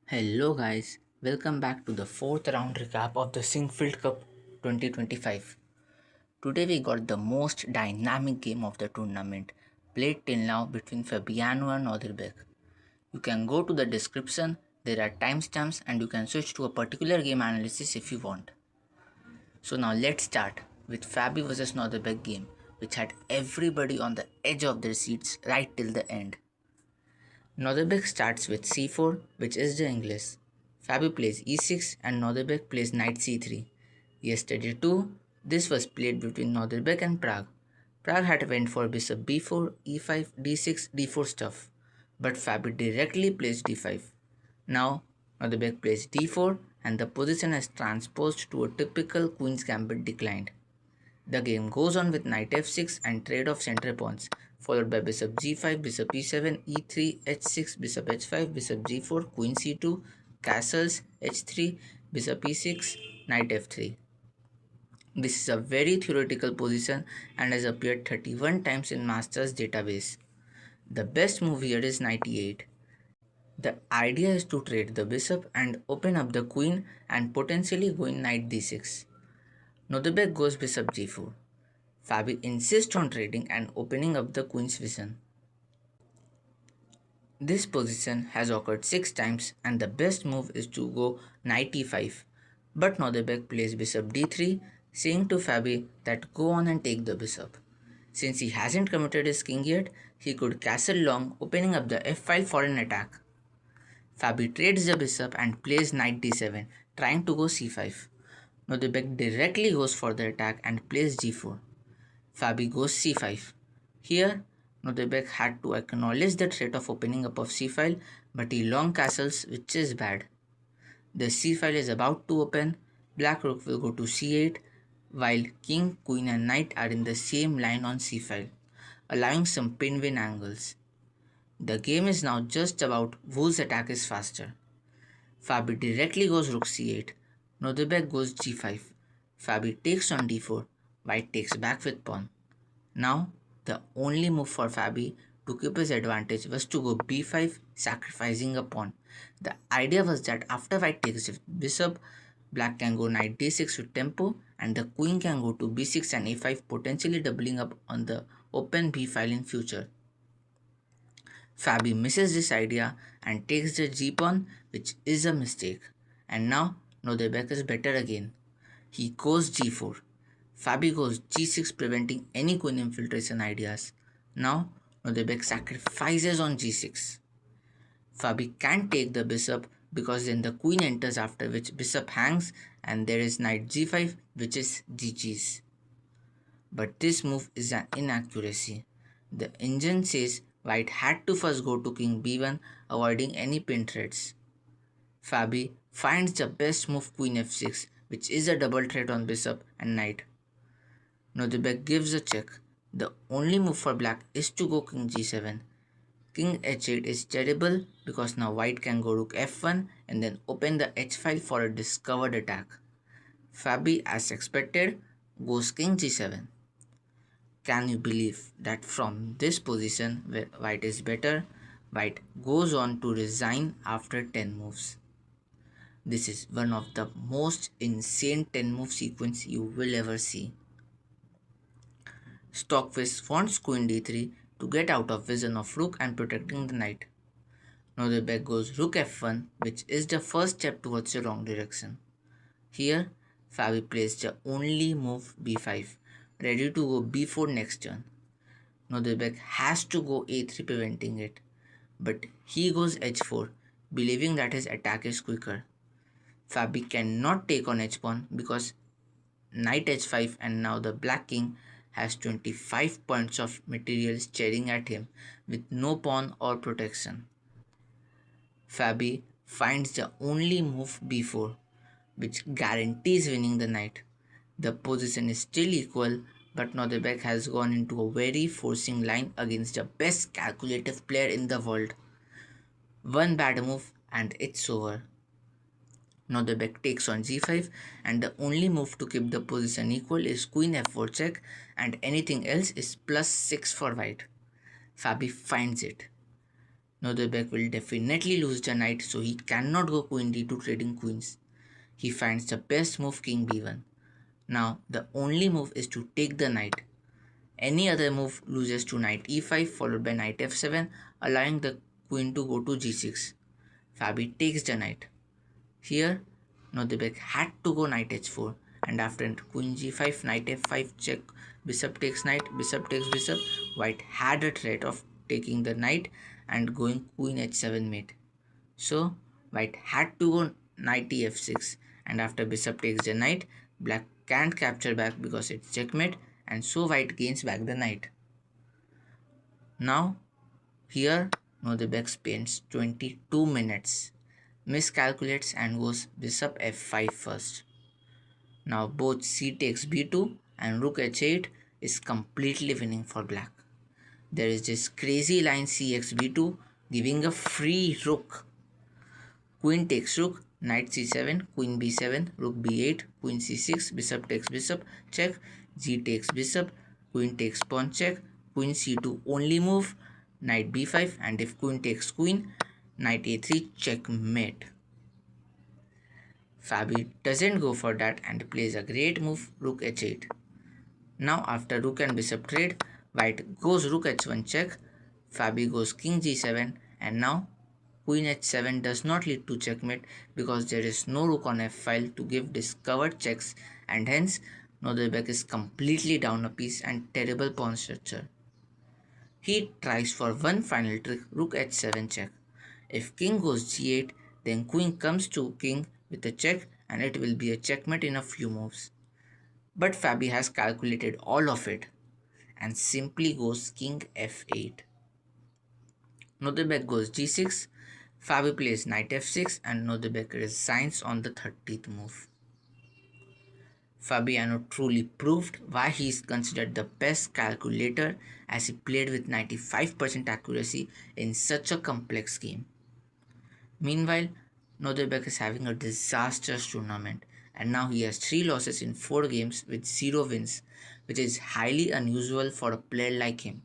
Hello guys, welcome back to the fourth round recap of the Sinquefield Cup 2025. Today we got the most dynamic game of the tournament played till now between Fabiano and Nodirbek. You can go to the description, there are timestamps and you can switch to a particular game analysis if you want. So now let's start with Fabi vs Nodirbek game which had everybody on the edge of their seats right till the end. Nodirbek starts with c4, which is the English. Fabi plays e6 and Nodirbek plays knight c3. Yesterday too, this was played between Nodirbek and Prague. Prague had went for bishop b4, e5, d6, d4 stuff, but Fabi directly plays d5. Now, Nodirbek plays d4 and the position has transposed to a typical queen's gambit declined. The game goes on with knight f6 and trade of center pawns, followed by bishop g5, bishop e7, e3, h6, bishop h5, bishop g4, queen c2, castles, h3, bishop e6, knight f3. This is a very theoretical position and has appeared 31 times in Masters database. The best move here is knight e8. The idea is to trade the bishop and open up the queen and potentially go in knight d6. Nodirbek goes bishop g4. Fabi insists on trading and opening up the queen's vision. This position has occurred 6 times and the best move is to go knight e5. But Nodirbek plays bishop d3, saying to Fabi that go on and take the bishop. Since he hasn't committed his king yet, he could castle long, opening up the f file for an attack. Fabi trades the bishop and plays knight d7, trying to go c5. Nodirbek directly goes for the attack and plays g4. Fabi goes c5. Here, Nodirbek had to acknowledge the threat of opening up of c-file, but he long castles, which is bad. The c-file is about to open, black rook will go to c8, while king, queen and knight are in the same line on c-file, allowing some pin-win angles. The game is now just about whose attack is faster. Fabi directly goes rook c8, Nodirbek goes g5, Fabi takes on d4, white takes back with pawn. Now, the only move for Fabi to keep his advantage was to go b5, sacrificing a pawn. The idea was that after white takes the bishop, black can go knight d6 with tempo and the queen can go to b6 and a5, potentially doubling up on the open b file in future. Fabi misses this idea and takes the g-pawn, which is a mistake. And now Nodirbek is better again. He goes g4. Fabi goes g6, preventing any queen infiltration ideas. Now Nodirbek sacrifices on g6. Fabi can't take the bishop because then the queen enters, after which bishop hangs and there is knight g5, which is GG's. But this move is an inaccuracy. The engine says white had to first go to king b1, avoiding any pin threats. Fabi finds the best move queen f6, which is a double threat on bishop and knight. Nodirbek gives a check. The only move for black is to go king g7. King h8 is terrible because now white can go rook f1 and then open the h file for a discovered attack. Fabi, as expected, goes king g7. Can you believe that from this position where white is better, white goes on to resign after 10 moves. This is one of the most insane 10 move sequence you will ever see. Stockfish wants queen d3 to get out of vision of rook and protecting the knight. Nodirbek goes rook f1, which is the first step towards the wrong direction. Here, Fabi plays the only move b5, ready to go b4 next turn. Nodirbek has to go a3, preventing it, but he goes h4, believing that his attack is quicker. Fabi cannot take on h-pawn because knight h5 and now the black king has 25 points of material staring at him with no pawn or protection. Fabi finds the only move b4, which guarantees winning the knight. The position is still equal, but Nodirbek has gone into a very forcing line against the best calculative player in the world. One bad move and it's over. Nodirbek takes on g5 and the only move to keep the position equal is queen f4 check and anything else is +6 for white. Fabi finds it. Nodirbek will definitely lose the knight, so he cannot go queen d2 trading queens. He finds the best move king b1. Now the only move is to take the knight. Any other move loses to knight e5 followed by knight f7, allowing the queen to go to g6. Fabi takes the knight. Here, Nodirbek had to go knight h4, and after queen g5, knight f5 check, bishop takes knight, bishop takes bishop. White had a threat of taking the knight and going queen h7 mate. So, White had to go knight ef6, and after bishop takes the knight, Black can't capture back because it's checkmate, and so White gains back the knight. Now, here Nodirbek spends 22 minutes, miscalculates and goes bishop f5 first. Now both c takes b2 and rook h8 is completely winning for black. There is this crazy line cx b2 giving a free rook. Queen takes rook, knight c7, queen b7, rook b8, queen c6, bishop takes bishop, check, g takes bishop, queen takes pawn check, queen c2 only move, knight b5, and if queen takes queen, knight a3 checkmate. Fabi doesn't go for that and plays a great move, rook h8. Now after rook and bishop trade, White goes rook h1 check, Fabi goes king g7, and now queen h7 does not lead to checkmate because there is no rook on f-file to give discovered checks, and hence Nodirbek is completely down a piece and terrible pawn structure. He tries for one final trick, rook h7 check. If king goes g8, then queen comes to king with a check and it will be a checkmate in a few moves. But Fabi has calculated all of it and simply goes king f8. Nodirbek goes g6, Fabi plays knight f6 and Nodirbek resigns on the 30th move. Fabiano truly proved why he is considered the best calculator as he played with 95% accuracy in such a complex game. Meanwhile, Nodirbek is having a disastrous tournament and now he has 3 losses in 4 games with 0 wins, which is highly unusual for a player like him.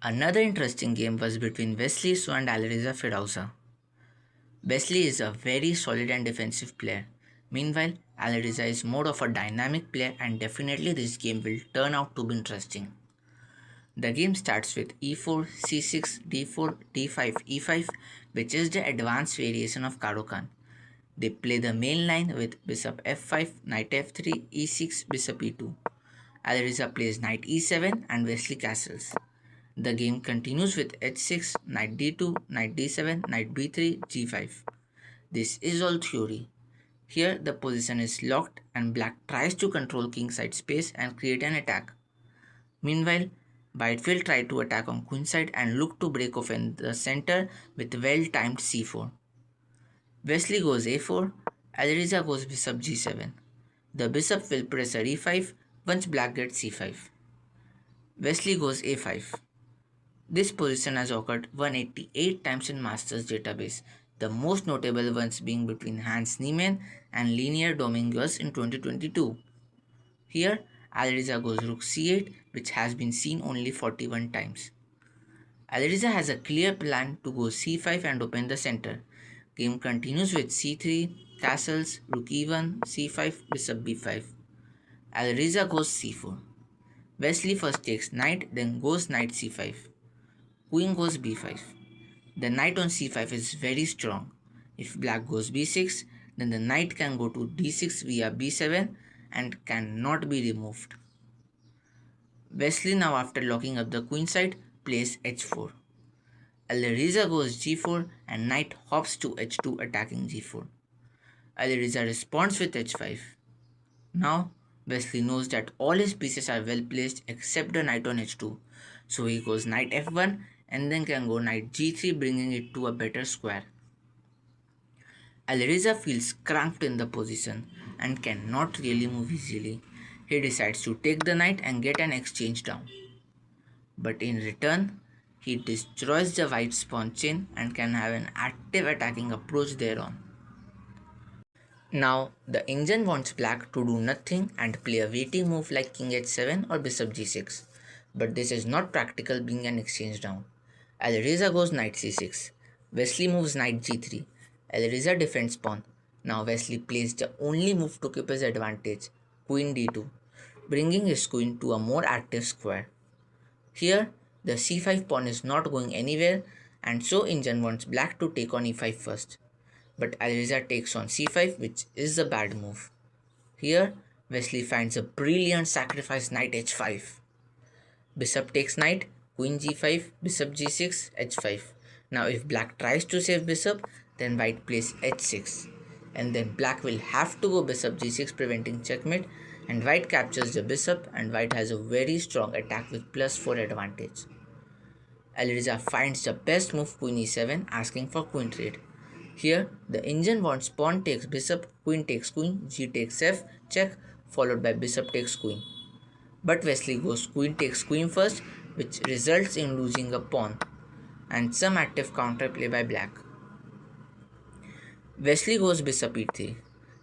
Another interesting game was between Wesley and Alireza Fidausa. Wesley is a very solid and defensive player. Meanwhile, Alireza is more of a dynamic player and definitely this game will turn out to be interesting. The game starts with e4, c6, d4, d5, e5, which is the advanced variation of Karo Khan. They play the main line with bishop f5, knight f3, e6, bishop e2. Alireza plays knight e7 and Wesley castles. The game continues with h6, knight d2, knight d7, knight b3, g5. This is all theory. Here the position is locked and black tries to control kingside space and create an attack. Meanwhile, White will try to attack on queenside and look to break off in the center with well-timed c4. Wesley goes a4, Alireza goes bishop g7. The bishop will pressure e5 once black gets c5. Wesley goes a5. This position has occurred 188 times in Masters database, the most notable ones being between Hans Niemann and Linear Dominguez in 2022. Here, Alireza goes rook c8, which has been seen only 41 times. Alireza has a clear plan to go c5 and open the center. Game continues with c3, castles, rook e1, c5, bishop b5. Alireza goes c4. Wesley first takes knight, then goes knight c5. Queen goes b5. The knight on c5 is very strong. If black goes b6, then the knight can go to d6 via b7 and cannot be removed. Wesley now, after locking up the queen side, plays h4. Alireza goes g4 and knight hops to h2 attacking g4. Alireza responds with h5. Now, Wesley knows that all his pieces are well placed except the knight on h2. So he goes knight f1 and then can go knight g3, bringing it to a better square. Alireza feels cramped in the position and cannot really move easily. He decides to take the knight and get an exchange down. But in return, he destroys the white's pawn chain and can have an active attacking approach thereon. Now, the engine wants black to do nothing and play a waiting move like king h7 or bishop g6. But this is not practical being an exchange down. Alireza goes knight c6. Wesley moves knight g3. Alireza defends pawn. Now Wesley plays the only move to keep his advantage, queen d2, bringing his queen to a more active square. Here, the c5 pawn is not going anywhere, and so Injan wants black to take on e5 first. But Alireza takes on c5, which is a bad move. Here, Wesley finds a brilliant sacrifice, knight h5. Bishop takes knight, queen g5, bishop g6, h5. Now if black tries to save bishop, then white plays h6. And then black will have to go bishop g6, preventing checkmate, and white captures the bishop, and white has a very strong attack with +4 advantage. Alireza finds the best move, queen e7, asking for queen trade. Here, the Indian wants pawn takes bishop, queen takes queen, g takes f, check, followed by bishop takes queen. But Wesley goes queen takes queen first, which results in losing a pawn, and some active counterplay by black. Wesley goes bishop e3.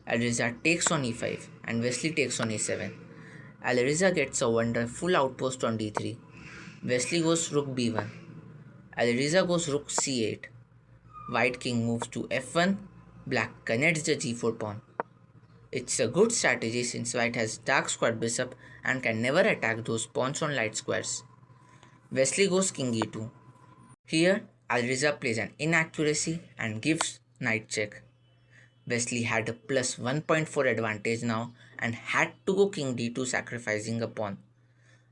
Alireza takes on e5, and Wesley takes on a7. Alireza gets a wonderful outpost on d3. Wesley goes rook b1. Alireza goes rook c8. White king moves to f1. Black connects the g4 pawn. It's a good strategy since white has dark squared bishop and can never attack those pawns on light squares. Wesley goes king e2. Here, Alireza plays an inaccuracy and gives knight check. Wesley had a plus 1.4 advantage now and had to go king d2, sacrificing a pawn.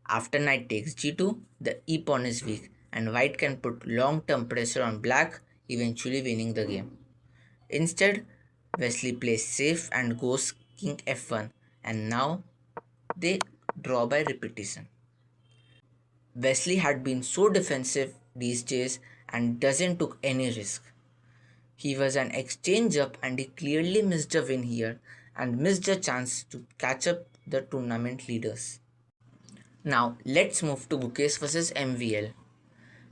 After knight takes g2, the e pawn is weak and white can put long-term pressure on black, eventually winning the game. Instead, Wesley plays safe and goes king f1, and now they draw by repetition. Wesley had been so defensive these days and doesn't took any risk. He was an exchange up and he clearly missed a win here and missed a chance to catch up the tournament leaders. Now let's move to Gukesh vs MVL.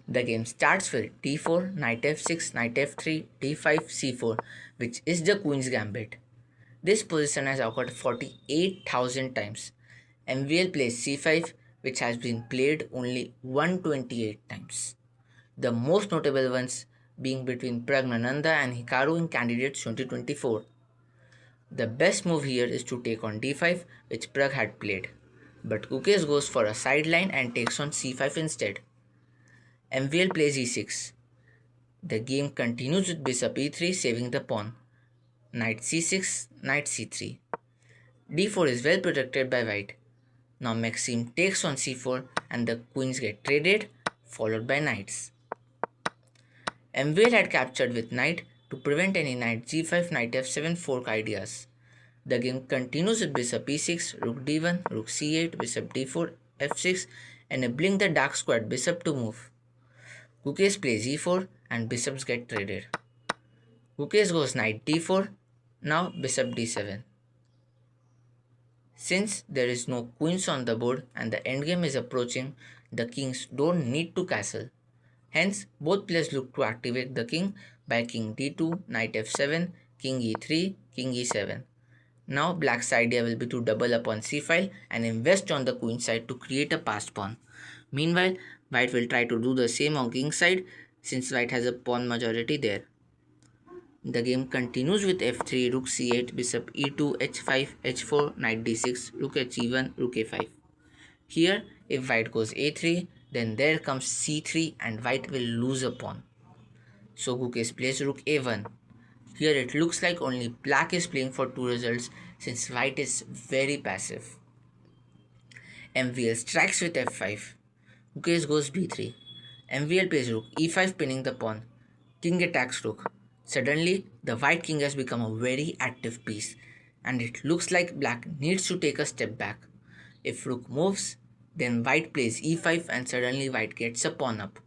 The game starts with d4, knight f6, knight f3, d5, c4, which is the queen's gambit. This position has occurred 48,000 times. MVL plays c5, which has been played only 128 times. The most notable ones being between Pragnananda and Hikaru in Candidates 2024. The best move here is to take on d5, which Prag had played, but Gukesh goes for a sideline and takes on c5 instead. MVL plays e6. The game continues with bishop e3, saving the pawn. Knight c6, knight c3. d4 is well protected by white. Now Maxime takes on c4 and the queens get traded, followed by knights. MVL had captured with knight to prevent any knight g5, knight f7 fork ideas. The game continues with bishop e6, rook d1, rook c8, bishop d4, f6, enabling the dark squared bishop to move. Gukesh plays e4 and bishops get traded. Gukesh goes knight d4, now bishop d7. Since there is no queens on the board and the endgame is approaching, the kings don't need to castle. Hence, both players look to activate the king by king d2, knight f7, king e3, king e7. Now black's idea will be to double up on c file and invest on the queen side to create a passed pawn. Meanwhile, white will try to do the same on king side since white has a pawn majority there. The game continues with f3, rook c8, bishop e2, h5, h4, knight d6, rook h1, rook a5. Here, if white goes a3, then there comes c3 and white will lose a pawn. So Gukesh plays rook a1. Here it looks like only black is playing for two results since white is very passive. MVL strikes with f5. Gukesh goes b3. MVL plays rook e5, pinning the pawn. King attacks rook. Suddenly, the white king has become a very active piece and it looks like black needs to take a step back. If rook moves, then white plays e5 and suddenly white gets a pawn up.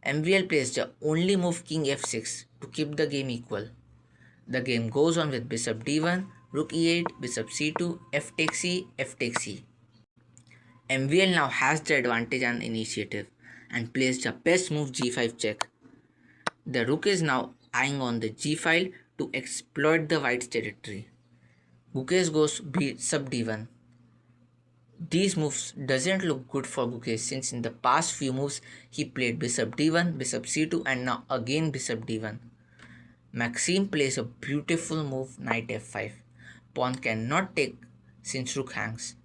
MVL plays the only move king f6 to keep the game equal. The game goes on with bishop d1, rook e8, bishop c2, f takes c, f takes c. MVL now has the advantage and initiative and plays the best move g5 check. The rook is now eyeing on the g file to exploit the white's territory. Gukesh goes bishop d1. These moves doesn't look good for Gukesh since in the past few moves he played bishop d1, bishop c2 and now again bishop d1. Maxime plays a beautiful move knight f5. Pawn cannot take since rook hangs.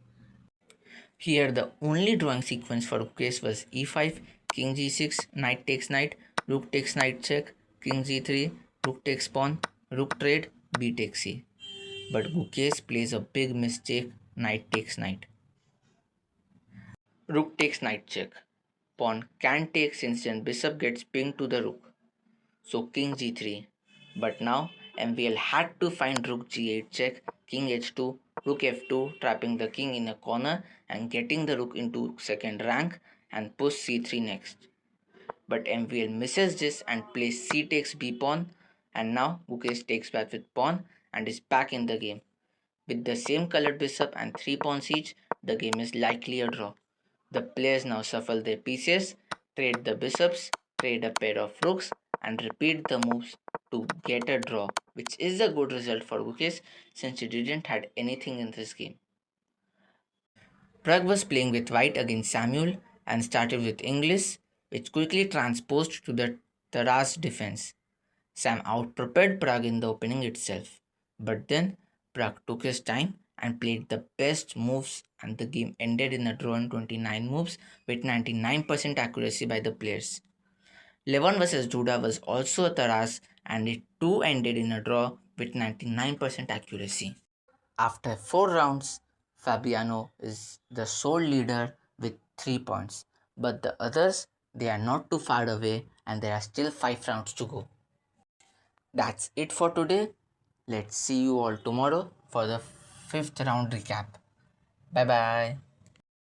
Here the only drawing sequence for Gukesh was e5, king g6, knight takes knight, rook takes knight check, king g3, rook takes pawn, rook trade, b takes c. But Gukesh plays a big mistake, knight takes knight. Rook takes knight check. Pawn can take since then bishop gets pinged to the rook. So king g3. But now MVL had to find rook g8 check, king h2, rook f2 trapping the king in a corner and getting the rook into second rank and push c3 next. But MVL misses this and plays c takes b pawn and now Gukesh takes back with pawn and is back in the game. With the same colored bishop and 3 pawns each, the game is likely a draw. The players now shuffle their pieces, trade the bishops, trade a pair of rooks, and repeat the moves to get a draw, which is a good result for Gukesh since he didn't had anything in this game. Prag was playing with white against Samuel and started with English, which quickly transposed to the Taras defense. Sam outprepared Prague in the opening itself, but then Prague took his time and played the best moves, and the game ended in a draw in 29 moves with 99% accuracy by the players. Levon vs Duda was also a Taras, and it too ended in a draw with 99% accuracy. After 4 rounds, Fabiano is the sole leader with 3 points, but the others they are not too far away and there are still 5 rounds to go. That's it for today. Let's see you all tomorrow for the 5th round recap. Bye bye.